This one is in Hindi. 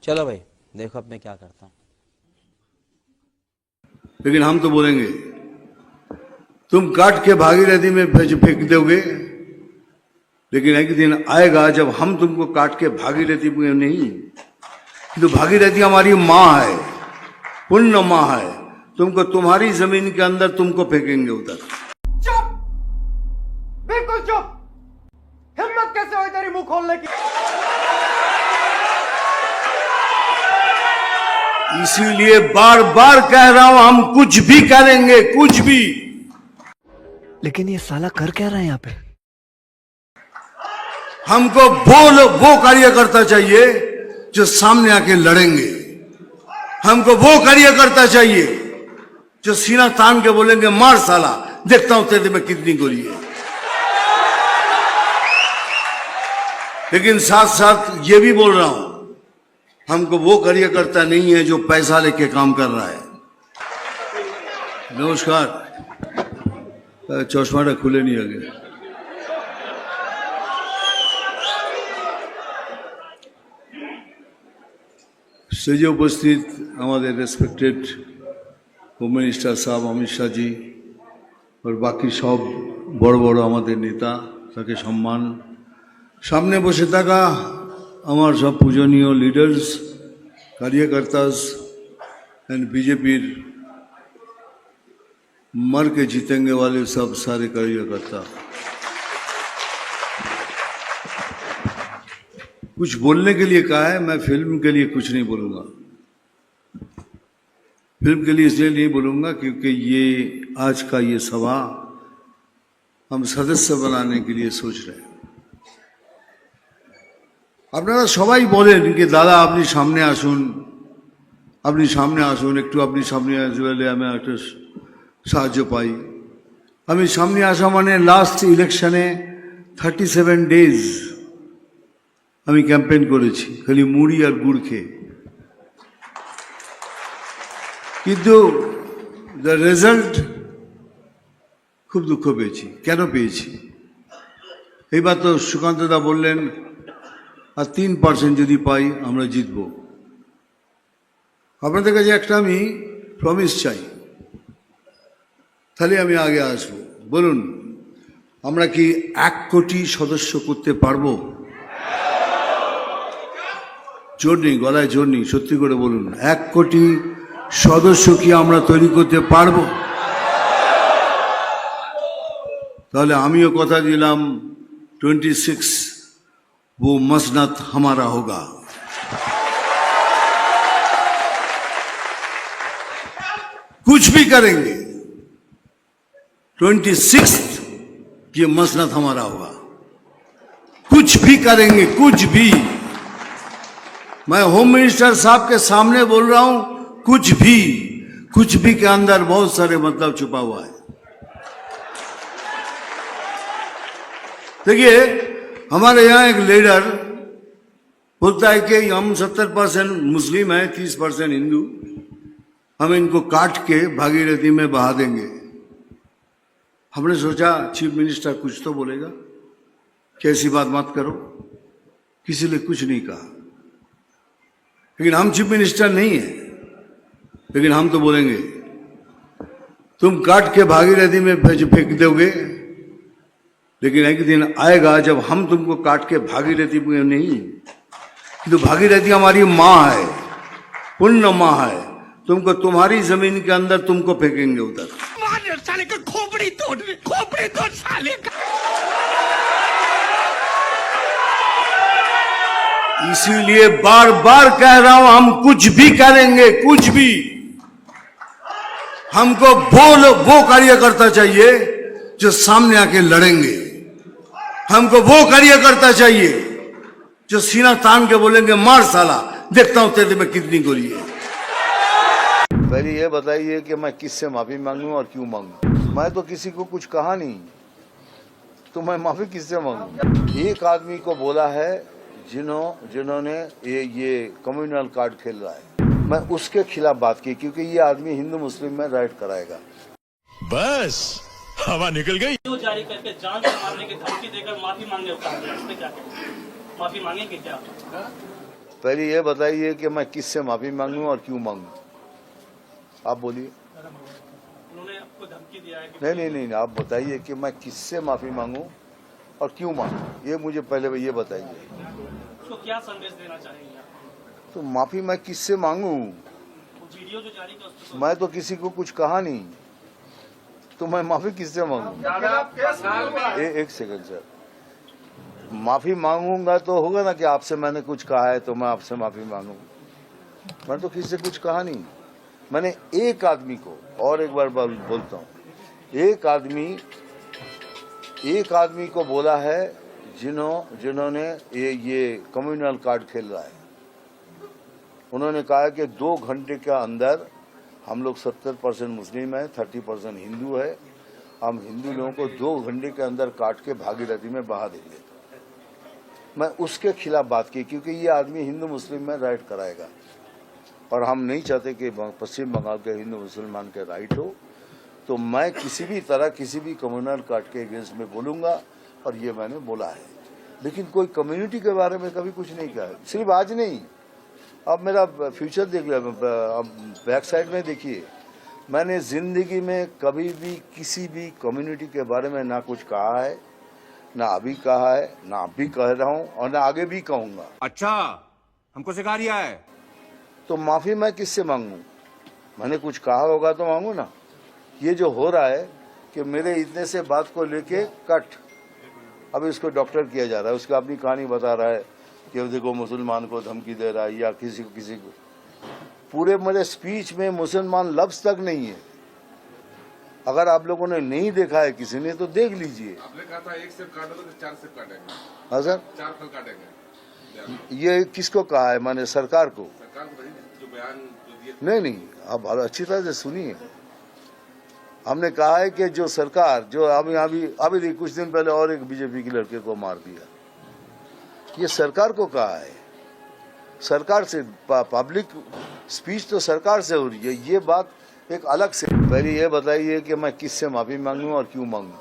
चलो भाई देखो अब मैं क्या करता हूँ। लेकिन हम तो बोलेंगे तुम काट के भागीरथी में फेंक दोगे, लेकिन एक दिन आएगा जब हम तुमको काट के भागीरथी में नहीं, तो भागीरथी हमारी माँ है, पुण्य माँ है, तुमको तुम्हारी जमीन के अंदर तुमको फेंकेंगे उधर। चुप, बिल्कुल चुप। हिम्मत कैसे हुई तेरी मुंह खोलने की? इसीलिए बार बार कह रहा हूं हम कुछ भी करेंगे, कुछ भी। लेकिन ये साला कर क्या रहा है यहाँ पे? हमको वो कार्यकर्ता चाहिए जो सामने आके लड़ेंगे। हमको वो कार्यकर्ता चाहिए जो सीना तान के बोलेंगे मार साला, देखता हूं तेरे में कितनी गोली है। लेकिन साथ साथ ये भी बोल रहा हूं, हमको वो कार्यकर्ता नहीं है जो पैसा लेके काम कर रहा है। नमस्कार, चश्माटा खुले नहीं आगे। स्टेजे उपस्थित हमारे रेस्पेक्टेड होम मिनिस्टर साहब अमित शाह जी और बाकी सब बड़ बड़ हमारे नेता, ताके सम्मान, सामने बसे थाका हमार सब पूजनीय लीडर्स, कार्यकर्तास एंड बीजेपी मर के जीतेंगे वाले सब सारे कार्यकर्ता, कुछ बोलने के लिए कहा है। मैं फिल्म के लिए कुछ नहीं बोलूँगा, फिल्म के लिए इसलिए नहीं बोलूँगा क्योंकि ये आज का ये सभा हम सदस्य बनाने के लिए सोच रहे हैं। আপনারা সবাই বলেন যে দাদা আপনি সামনে আসুন, আপনি সামনে আসুন, একটু আপনি সামনে আসলে আমি একটা সাহায্য পাই। আমি সামনে আসা মানে লাস্ট ইলেকশনে 37 ডেজ আমি ক্যাম্পেইন করেছি খালি মুড়ি আর গুড় খেয়ে, কিন্তু দ্য রেজাল্ট খুব দুঃখ পেয়েছি। কেন পেয়েছি? এইবার তো সুকান্তদা বললেন আর 3% যদি পাই আমরা জিতব। আপনাদের কাছে একটা আমি প্রমিস চাই, তাহলে আমি আগে আসব। বলুন আমরা কি 1 কোটি সদস্য করতে পারবো? জোর নেই, গলায় জোর নেই, সত্যি করে বলুন 1 কোটি সদস্য কি আমরা তৈরি করতে পারবো? তাহলে আমিও কথা দিলাম 26 वो मसनद हमारा होगा। कुछ भी करेंगे, 26 ये मसनद हमारा होगा। कुछ भी करेंगे, कुछ भी। मैं होम मिनिस्टर साहब के सामने बोल रहा हूं, कुछ भी के अंदर बहुत सारे मतलब छुपा हुआ है। देखिए हमारे यहाँ एक लीडर बोलता है कि हम 70% मुस्लिम हैं, 30% हिंदू, हम इनको काट के भागीरथी में बहा देंगे। हमने सोचा चीफ मिनिस्टर कुछ तो बोलेगा कि ऐसी बात मत करो, किसी ने कुछ नहीं कहा। लेकिन हम चीफ मिनिस्टर नहीं है, लेकिन हम तो बोलेंगे तुम काट के भागीरथी में फेंक दोगे, लेकिन एक दिन आएगा जब हम तुमको काट के भागीरथी में नहीं, तो भागीरथी हमारी माँ है, पुण्य माँ है, तुमको तुम्हारी जमीन के अंदर तुमको फेंकेंगे उधर। साले का खोपड़ी तोड़ साले का। इसीलिए बार बार कह रहा हूं हम कुछ भी करेंगे, कुछ भी। हमको वो कार्यकर्ता चाहिए जो सामने आके लड़ेंगे। हमको वो कार्यकर्ता चाहिए जो सीना तान के बोलेंगे मार साला, देखता हूं तेरे में कितनी गोली है। पहले ये बताइए कि मैं किससे माफी मांगूं और क्यों मांगूं? मैं तो किसी को कुछ कहा नहीं, तो मैं माफी किससे मांगूं? एक आदमी को बोला है जिन्होंने ये कम्युनल कार्ड खेल रहा है, मैं उसके खिलाफ बात की क्योंकि ये आदमी हिंदू मुस्लिम में राइट कराएगा। बस हवा निकल गई। वीडियो जारी करके जान से मारने की धमकी देकर माफी मांगे, इस पे क्या कहें? माफी मांगेंगे क्या? पहले ये बताइए कि मैं किससे माफी मांगूं और क्यों मांगूं? आप बोलिए। उन्होंने आपको धमकी दिया है कि नहीं, आप बताइए कि मैं किससे माफी मांगूं और क्यों मांगूं, ये मुझे पहले ये बताइए। उसको क्या संदेश देना चाहेंगे आप? तो माफी मैं किससे मांगूं? वो वीडियो जो जारी किया उसको मैं तो किसी को कुछ कहा नहीं, तो मैं माफी किससे मांगूं? एक सेकंड सर, माफी मांगूंगा तो होगा ना कि आपसे मैंने कुछ कहा है तो मैं आपसे माफी मांगूंगा। मैं तो किसी से कुछ कहा नहीं। मैंने एक आदमी को, और एक बार बोलता हूँ, एक आदमी को बोला है जिन्होंने ये कम्युनल कार्ड खेल रहा है। उन्होंने कहा कि 2 घंटे के अंदर हम लोग 70% मुस्लिम है, 30% हिंदू है, हम हिंदू लोगों को 2 घंटे के अंदर काट के भागीरथी में बहा देंगे। मैं उसके खिलाफ बात की, क्योंकि ये आदमी हिंदू मुस्लिम में राइट कराएगा और हम नहीं चाहते कि पश्चिम बंगाल के हिंदू मुसलमान के राइट हो। तो मैं किसी भी तरह किसी भी कम्युनल कार्ड के अगेंस्ट में बोलूंगा, और ये मैंने बोला है। लेकिन कोई कम्युनिटी के बारे में कभी कुछ नहीं कहा, सिर्फ आज नहीं। अब मेरा फ्यूचर देख लिया, अब बैक साइड में देखिए, मैंने जिंदगी में कभी भी किसी भी कम्युनिटी के बारे में ना कुछ कहा है, ना अभी कहा है, ना अभी कह रहा हूँ और ना आगे भी कहूंगा। अच्छा, हमको सिखा रिया है। तो माफी मैं किससे मांगू? मैंने कुछ कहा होगा तो मांगू ना। ये जो हो रहा है कि मेरे इतने से बात को लेके कट, अब इसको डॉक्टर किया जा रहा है, उसकी अपनी कहानी बता रहा है कि देखो मुसलमान को धमकी दे रहा है या किसी को। पूरे मेरे स्पीच में मुसलमान लफ्ज तक नहीं है। अगर आप लोगों ने नहीं देखा है किसी ने तो देख लीजिए। आपने कहा था 1 सेब काटोगे तो 4 सेब काटेंगे। हाँ सर, 4 फल काटेंगे। ये किसको कहा है? मैंने सरकार को। सरकार को जो बयान जो दिए नहीं, आप अच्छी तरह से सुनिए। हमने कहा है कि जो सरकार जो अभी कुछ दिन पहले और एक बीजेपी के लड़के को मार दिया, ये सरकार को कहा है। सरकार से पब्लिक स्पीच तो सरकार से हो रही है, ये बात एक अलग से। पहले ये बताइए कि मैं किससे माफी मांगूं और क्यों मांगूं?